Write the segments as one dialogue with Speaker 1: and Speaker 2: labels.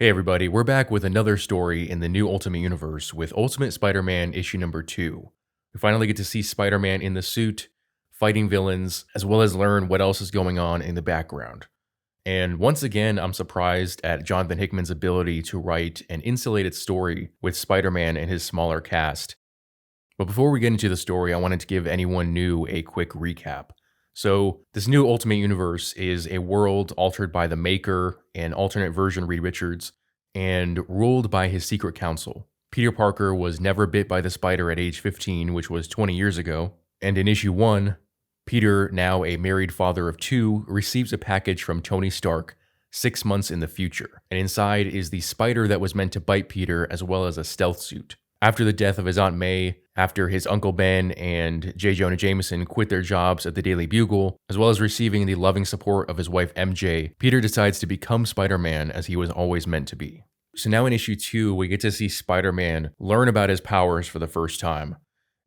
Speaker 1: Hey everybody, we're back with another story in the new Ultimate Universe with Ultimate Spider-Man issue number 2. We finally get to see Spider-Man in the suit, fighting villains, as well as learn what else is going on in the background. And once again, I'm surprised at Jonathan Hickman's ability to write an insulated story with Spider-Man and his smaller cast. But before we get into the story, I wanted to give anyone new a quick recap. So, this new Ultimate Universe is a world altered by the Maker, an alternate version Reed Richards, and ruled by his secret council. Peter Parker was never bit by the spider at age 15, which was 20 years ago, and in issue 1, Peter, now a married father of 2, receives a package from Tony Stark 6 months in the future, and inside is the spider that was meant to bite Peter as well as a stealth suit. After the death of his Aunt May, after his Uncle Ben and J. Jonah Jameson quit their jobs at the Daily Bugle, as well as receiving the loving support of his wife MJ, Peter decides to become Spider-Man as he was always meant to be. So now in issue 2, we get to see Spider-Man learn about his powers for the first time.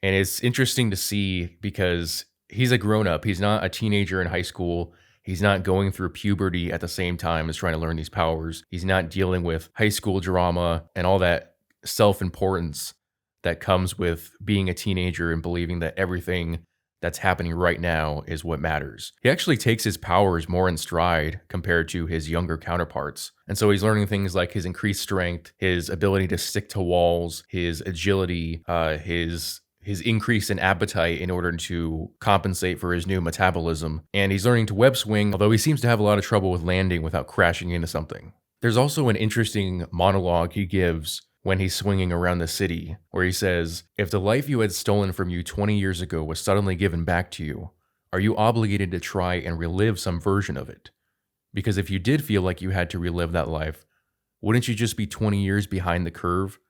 Speaker 1: And it's interesting to see because he's a grown-up. He's not a teenager in high school. He's not going through puberty at the same time as trying to learn these powers. He's not dealing with high school drama and all that self-importance that comes with being a teenager and believing that everything that's happening right now is what matters. He actually takes his powers more in stride compared to his younger counterparts. And so he's learning things like his increased strength, his ability to stick to walls, his agility, his increase in appetite in order to compensate for his new metabolism. And he's learning to web swing, although he seems to have a lot of trouble with landing without crashing into something. There's also an interesting monologue he gives when he's swinging around the city, where he says, "If the life you had stolen from you 20 years ago was suddenly given back to you, are you obligated to try and relive some version of it? Because if you did feel like you had to relive that life, wouldn't you just be 20 years behind the curve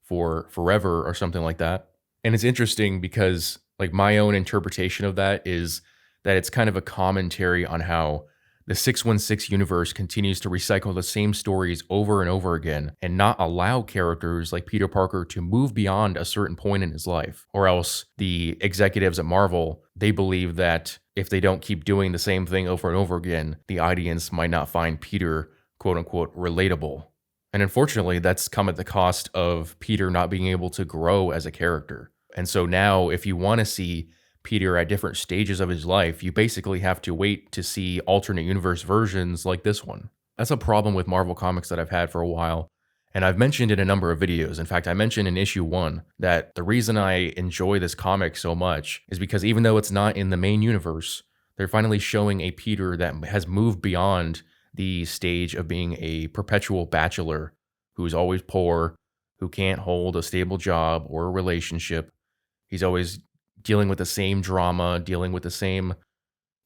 Speaker 1: for forever or something like that?" And it's interesting because like my own interpretation of that is that it's kind of a commentary on how the 616 universe continues to recycle the same stories over and over again and not allow characters like Peter Parker to move beyond a certain point in his life. Or else the executives at Marvel, they believe that if they don't keep doing the same thing over and over again, the audience might not find Peter, quote unquote, relatable. And unfortunately, that's come at the cost of Peter not being able to grow as a character. And so now, if you want to see Peter at different stages of his life, you basically have to wait to see alternate universe versions like this one. That's a problem with Marvel Comics that I've had for a while, and I've mentioned in a number of videos. In fact, I mentioned in issue 1 that the reason I enjoy this comic so much is because even though it's not in the main universe, they're finally showing a Peter that has moved beyond the stage of being a perpetual bachelor who's always poor, who can't hold a stable job or a relationship. He's always dealing with the same drama, dealing with the same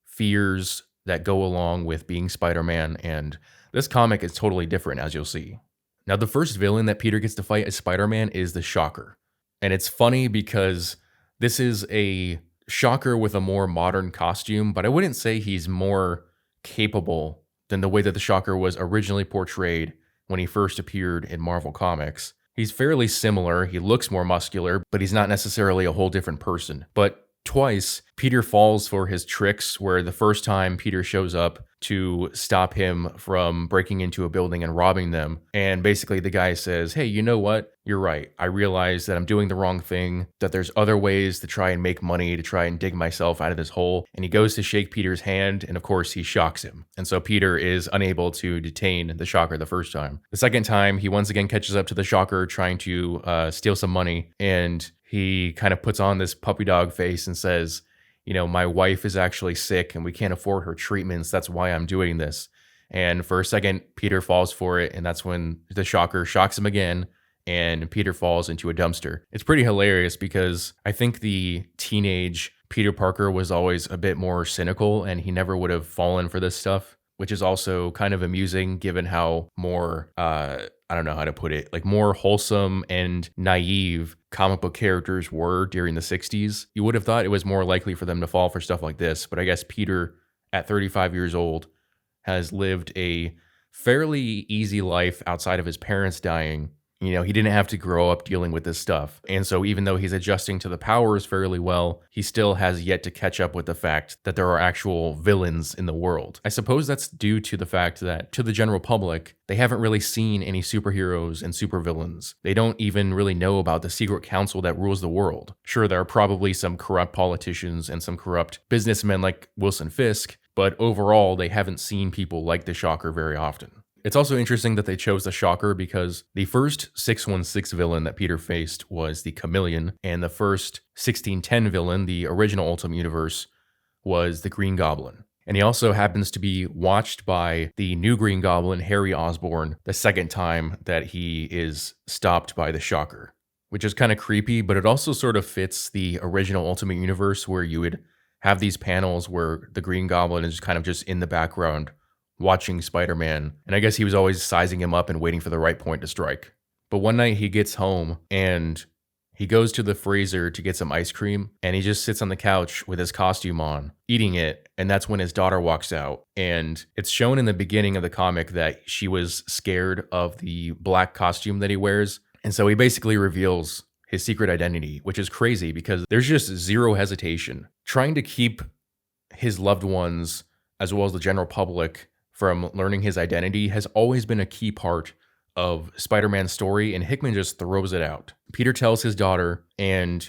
Speaker 1: fears that go along with being Spider-Man, and this comic is totally different, as you'll see. Now, the first villain that Peter gets to fight as Spider-Man is the Shocker. And it's funny because this is a Shocker with a more modern costume, but I wouldn't say he's more capable than the way that the Shocker was originally portrayed when he first appeared in Marvel Comics. He's fairly similar, he looks more muscular, but he's not necessarily a whole different person. But twice, Peter falls for his tricks, where the first time Peter shows up to stop him from breaking into a building and robbing them, and basically the guy says, "Hey, you know what? You're right. I realize that I'm doing the wrong thing, that there's other ways to try and make money, to try and dig myself out of this hole." And he goes to shake Peter's hand, and of course he shocks him. And so Peter is unable to detain the Shocker the first time. The second time, he once again catches up to the Shocker trying to steal some money, and he kind of puts on this puppy dog face and says, "My wife is actually sick and we can't afford her treatments. That's why I'm doing this." And for a second, Peter falls for it. And that's when the Shocker shocks him again and Peter falls into a dumpster. It's pretty hilarious because I think the teenage Peter Parker was always a bit more cynical and he never would have fallen for this stuff, which is also kind of amusing given how more, I don't know how to put it, like more wholesome and naive comic book characters were during the 60s. You would have thought it was more likely for them to fall for stuff like this, but I guess Peter, at 35 years old, has lived a fairly easy life outside of his parents dying. He didn't have to grow up dealing with this stuff. And so even though he's adjusting to the powers fairly well, he still has yet to catch up with the fact that there are actual villains in the world. I suppose that's due to the fact that to the general public, they haven't really seen any superheroes and supervillains. They don't even really know about the secret council that rules the world. Sure, there are probably some corrupt politicians and some corrupt businessmen like Wilson Fisk, but overall, they haven't seen people like the Shocker very often. It's also interesting that they chose the Shocker because the first 616 villain that Peter faced was the Chameleon, and the first 1610 villain, the original Ultimate Universe, was the Green Goblin. And he also happens to be watched by the new Green Goblin, Harry Osborn, the second time that he is stopped by the Shocker, which is kind of creepy, but it also sort of fits the original Ultimate Universe where you would have these panels where the Green Goblin is kind of just in the background watching Spider-Man, and I guess he was always sizing him up and waiting for the right point to strike. But one night he gets home and he goes to the freezer to get some ice cream, and he just sits on the couch with his costume on, eating it, and that's when his daughter walks out. And it's shown in the beginning of the comic that she was scared of the black costume that he wears, and so he basically reveals his secret identity, which is crazy because there's just zero hesitation. Trying to keep his loved ones, as well as the general public, from learning his identity has always been a key part of Spider-Man's story, and Hickman just throws it out. Peter tells his daughter, and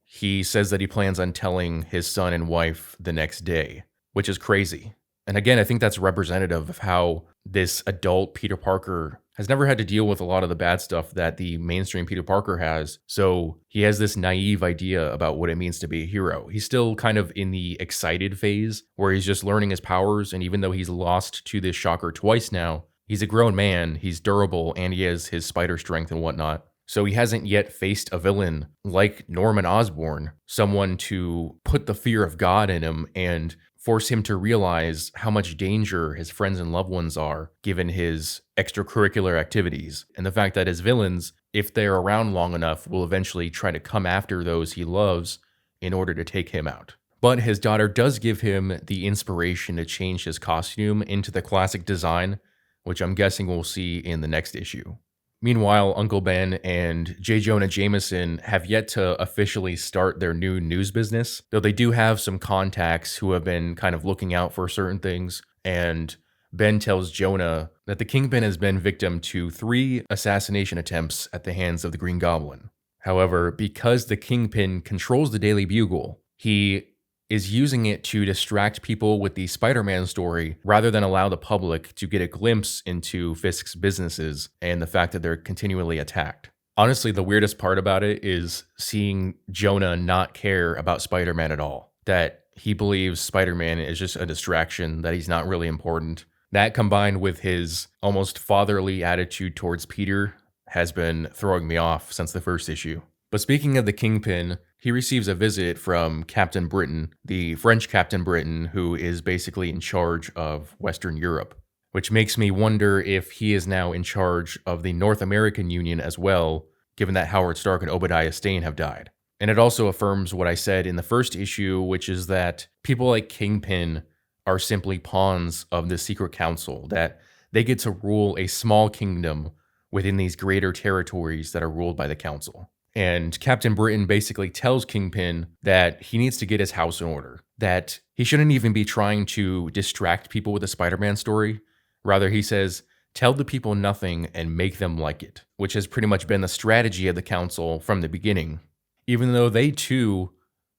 Speaker 1: he says that he plans on telling his son and wife the next day, which is crazy. And again, I think that's representative of how this adult Peter Parker has never had to deal with a lot of the bad stuff that the mainstream Peter Parker has. So he has this naive idea about what it means to be a hero. He's still kind of in the excited phase where he's just learning his powers. And even though he's lost to this Shocker twice now, he's a grown man, he's durable, and he has his spider strength and whatnot. So he hasn't yet faced a villain like Norman Osborn, someone to put the fear of God in him and force him to realize how much danger his friends and loved ones are given his extracurricular activities, and the fact that his villains, if they're around long enough, will eventually try to come after those he loves in order to take him out. But his daughter does give him the inspiration to change his costume into the classic design, which I'm guessing we'll see in the next issue. Meanwhile, Uncle Ben and J. Jonah Jameson have yet to officially start their new news business, though they do have some contacts who have been kind of looking out for certain things, and Ben tells Jonah that the Kingpin has been victim to 3 assassination attempts at the hands of the Green Goblin. However, because the Kingpin controls the Daily Bugle, he is using it to distract people with the Spider-Man story rather than allow the public to get a glimpse into Fisk's businesses and the fact that they're continually attacked. Honestly, the weirdest part about it is seeing Jonah not care about Spider-Man at all. That he believes Spider-Man is just a distraction, that he's not really important. That combined with his almost fatherly attitude towards Peter has been throwing me off since the first issue. But speaking of the Kingpin, he receives a visit from Captain Britain, the French Captain Britain, who is basically in charge of Western Europe, which makes me wonder if he is now in charge of the North American Union as well, given that Howard Stark and Obadiah Stane have died. And it also affirms what I said in the first issue, which is that people like Kingpin are simply pawns of the secret council, that they get to rule a small kingdom within these greater territories that are ruled by the council. And Captain Britain basically tells Kingpin that he needs to get his house in order, that he shouldn't even be trying to distract people with a Spider-Man story. Rather, he says, tell the people nothing and make them like it, which has pretty much been the strategy of the council from the beginning. Even though they too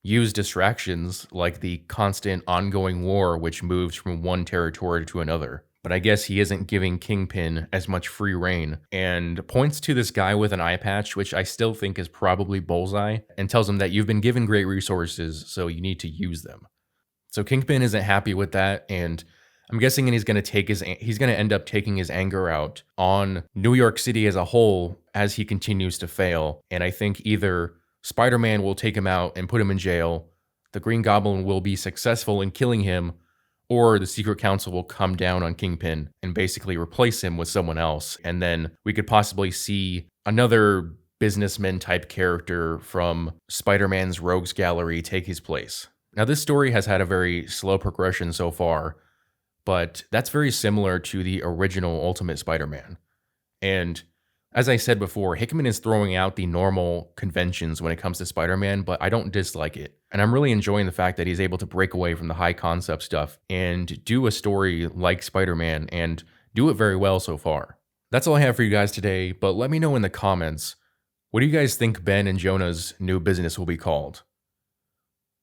Speaker 1: use distractions like the constant ongoing war which moves from one territory to another. But I guess he isn't giving Kingpin as much free reign, and points to this guy with an eye patch, which I still think is probably Bullseye, and tells him that you've been given great resources, so you need to use them. So Kingpin isn't happy with that, and I'm guessing he's going to end up taking his anger out on New York City as a whole as he continues to fail. And I think either Spider-Man will take him out and put him in jail, the Green Goblin will be successful in killing him, or the Secret Council will come down on Kingpin and basically replace him with someone else. And then we could possibly see another businessman type character from Spider-Man's Rogues Gallery take his place. Now, this story has had a very slow progression so far, but that's very similar to the original Ultimate Spider-Man. And As I said before, Hickman is throwing out the normal conventions when it comes to Spider-Man, but I don't dislike it. And I'm really enjoying the fact that he's able to break away from the high concept stuff and do a story like Spider-Man and do it very well so far. That's all I have for you guys today, but let me know in the comments, what do you guys think Ben and Jonah's new business will be called?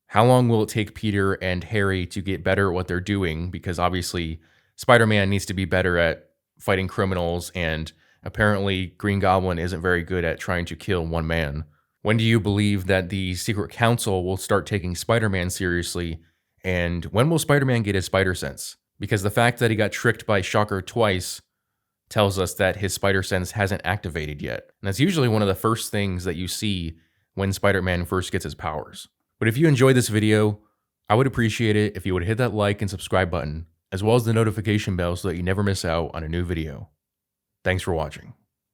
Speaker 1: How long will it take Peter and Harry to get better at what they're doing? Because obviously, Spider-Man needs to be better at fighting criminals, and apparently Green Goblin isn't very good at trying to kill one man. When do you believe that the Secret Council will start taking Spider-Man seriously? And when will Spider-Man get his spider sense? Because the fact that he got tricked by Shocker twice tells us that his spider sense hasn't activated yet. And that's usually one of the first things that you see when Spider-Man first gets his powers. But if you enjoyed this video, I would appreciate it if you would hit that like and subscribe button, as well as the notification bell so that you never miss out on a new video. Thanks for watching.